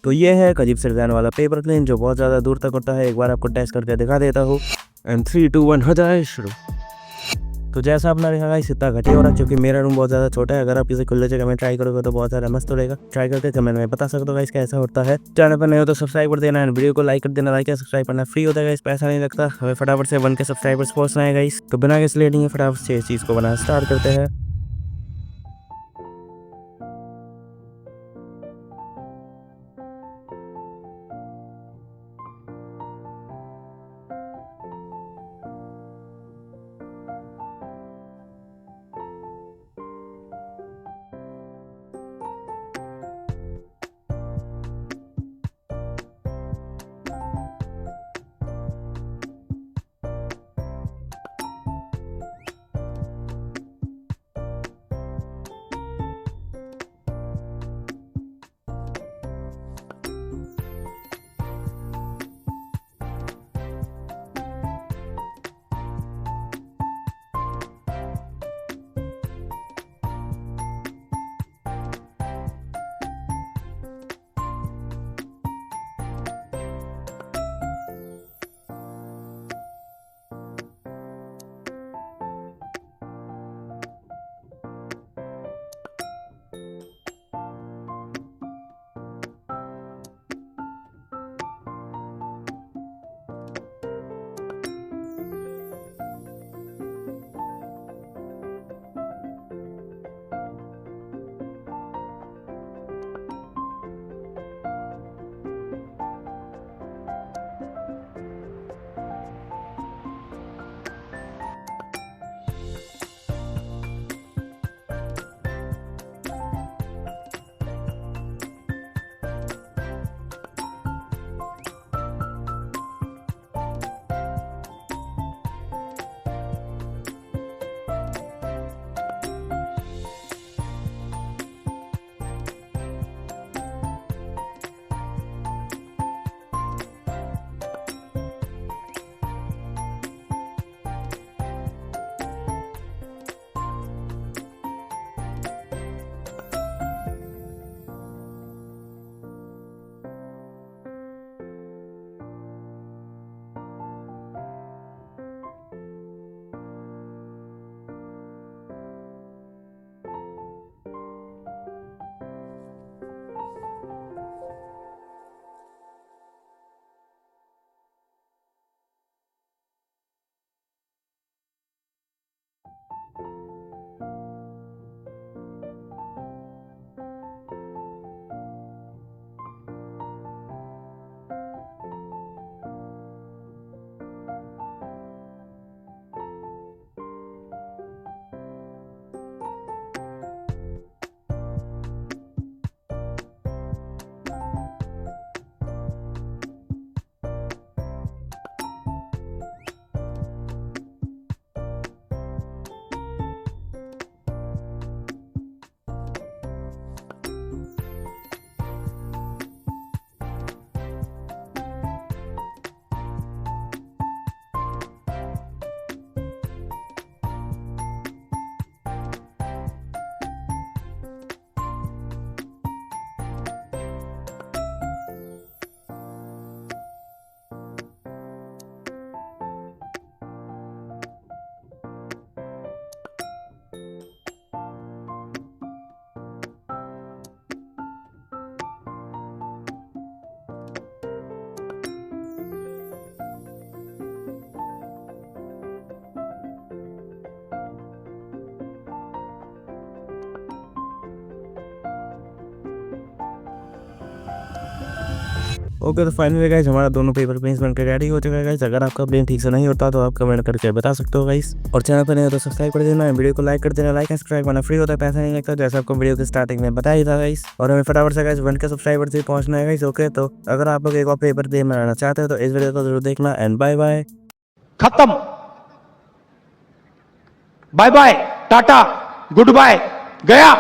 तो ये है एक अजीब से डिजाइन वाला पेपर प्लेन जो बहुत ज़्यादा दूर तक होता है। एक बार आपको टेस्ट करके दिखा देता हूँ। एंड 3 2 1 हो जाए शुरू। तो जैसा आपने देखा गाइस इतना घटिया हो रहा है क्योंकि मेरा रूम बहुत ज़्यादा छोटा है। अगर आप इसे खुले जगह में ट्राई करोगे तो बहुत ज़्यादा मस्त रहेगा। ट्राई करके कमेंट में बता सकते हो गाइस कैसा होता है। चैनल पर नहीं हो तो सब्सक्राइब कर देना, वीडियो को लाइक कर देना। लाइक या सब्सक्राइब करना फ्री होता है गाइस, पैसा नहीं लगता। हमें फटाफट से 1 के सब्सक्राइबर्स पहुंचना है गाइस। तो बिना किसी लेटिंग फटाफट से इस चीज़ को बनाना स्टार्ट करते हैं। ओके तो फाइनली गाइस हमारा दोनों पेपर प्लेन्स बनकर रेडी हो चुका है गाइस। अगर आपका प्लेन ठीक से नहीं होता तो आप कमेंट करके बता सकते हो गाइस। और चैनल पर नहीं हो तो सब्सक्राइब कर देना, वीडियो को लाइक कर देना। लाइक एंड सब्सक्राइब करना फ्री होता है, पैसा नहीं लगता, जैसे आपको वीडियो के स्टार्टिंग में बताया था गाइस। और हमें फटाफट से गाइस 1 के सब्सक्राइबर से पहुंचना है गाइस। ओके तो अगर आप लोग एक और पेपर प्लेन बनाना चाहते हो तो इस वीडियो को जरूर देखना। एंड बाय बाय, खत्म, bye bye, tata, goodbye, गया।